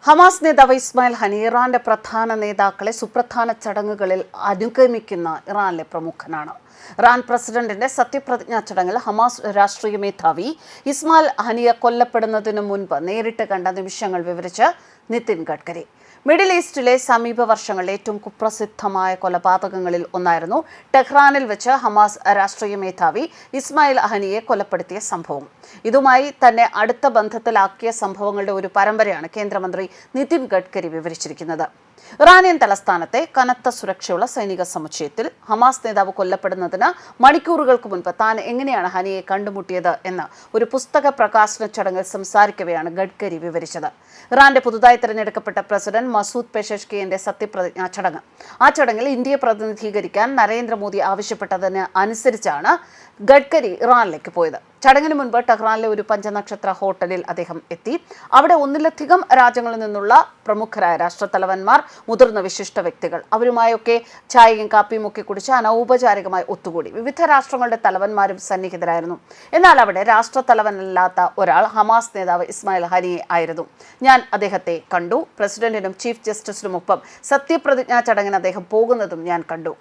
Hamas നേതാവ് Ismail honey ഇറാന്റെ പ്രധാന നേതാക്കളെ സുപ്രധാന ചടങ്ങുകളിൽ അനുഗമിക്കുന്ന ഇറാനിലെ പ്രമുഖനാണ്. ഇറാൻ പ്രസിഡന്റിന്റെ സത്യപ്രതിജ്ഞാ ചടങ്ങിൽ ഹമാസ് രാഷ്ട്രീയ മേധാവി ഇസ്മായിൽ ഹനിയ കൊല്ലപ്പെടുന്നതിനു മുൻപ് നേരിട്ട് കണ്ട നിമിഷങ്ങൾ വിവരിച്ച് നിതിൻ ഗഡ്കരി. മിഡിൽ ഈസ്റ്റിലെ സമീപ വർഷങ്ങളിലെ ഏറ്റവും കുപ്രസിദ്ധമായ കൊലപാതകങ്ങളിൽ ഒന്നായിരുന്നു ടെഹ്റാനിൽ വെച്ച് ഹമാസ് രാഷ്ട്രീയ മേധാവി ഇസ്മായിൽ ഹനിയെ കൊലപ്പെടുത്തിയ സംഭവം. ഇതുമായി തന്നെ അടുത്ത ബന്ധത്തിലാക്കിയ സംഭവങ്ങളുടെ ഒരു പരമ്പരയാണ് കേന്ദ്രമന്ത്രി നിതിൻ ഗഡ്കരി വിവരിച്ചിരിക്കുന്നത്. ഇറാനിയൻ തലസ്ഥാനത്തെ കനത്ത സുരക്ഷയുള്ള സൈനിക സമുച്ചയത്തിൽ ഹമാസ് നേതാവ് കൊല്ലപ്പെടുന്നതിന് മണിക്കൂറുകൾക്ക് മുൻപ് താൻ എങ്ങനെയാണ് ഹനിയെ കണ്ടുമുട്ടിയത് എന്ന് ഒരു പുസ്തക പ്രകാശന ചടങ്ങിൽ സംസാരിക്കവെയാണ് ഗഡ്കരി വിവരിച്ചത്. ഇറാന്റെ പുതുതായി തെരഞ്ഞെടുക്കപ്പെട്ട പ്രസിഡന്റ് മസൂദ് പെഷഷ്കിയന്റെ സത്യപ്രതിജ്ഞാ ചടങ്ങ്. ആ ചടങ്ങിൽ ഇന്ത്യയെ പ്രതിനിധീകരിക്കാൻ നരേന്ദ്രമോദി ആവശ്യപ്പെട്ടതിന് അനുസരിച്ചാണ് ഗഡ്കരി ഇറാനിലേക്ക് പോയത്. ചടങ്ങിന് മുൻപ് ടെഹ്റാനിലെ ഒരു പഞ്ചനക്ഷത്ര ഹോട്ടലിൽ അദ്ദേഹം എത്തി. അവിടെ ഒന്നിലധികം രാജ്യങ്ങളിൽ നിന്നുള്ള പ്രമുഖരായ രാഷ്ട്രത്തലവന്മാർ, മുതിർന്ന വിശിഷ്ട വ്യക്തികൾ, അവരുമായൊക്കെ ചായയും കാപ്പിയും ഒക്കെ കുടിച്ച് അനൗപചാരികമായി ഒത്തുകൂടി. വിവിധ രാഷ്ട്രങ്ങളുടെ തലവന്മാരും സന്നിഹിതരായിരുന്നു. എന്നാൽ അവിടെ രാഷ്ട്രത്തലവനല്ലാത്ത ഒരാൾ ഹമാസ് നേതാവ് ഇസ്മായിൽ ഹനിയെ ആയിരുന്നു. ഞാൻ അദ്ദേഹത്തെ കണ്ടു. പ്രസിഡന്റിനും ചീഫ് ജസ്റ്റിസിനുമൊപ്പം സത്യപ്രതിജ്ഞാ ചടങ്ങിന് അദ്ദേഹം പോകുന്നതും ഞാൻ കണ്ടു.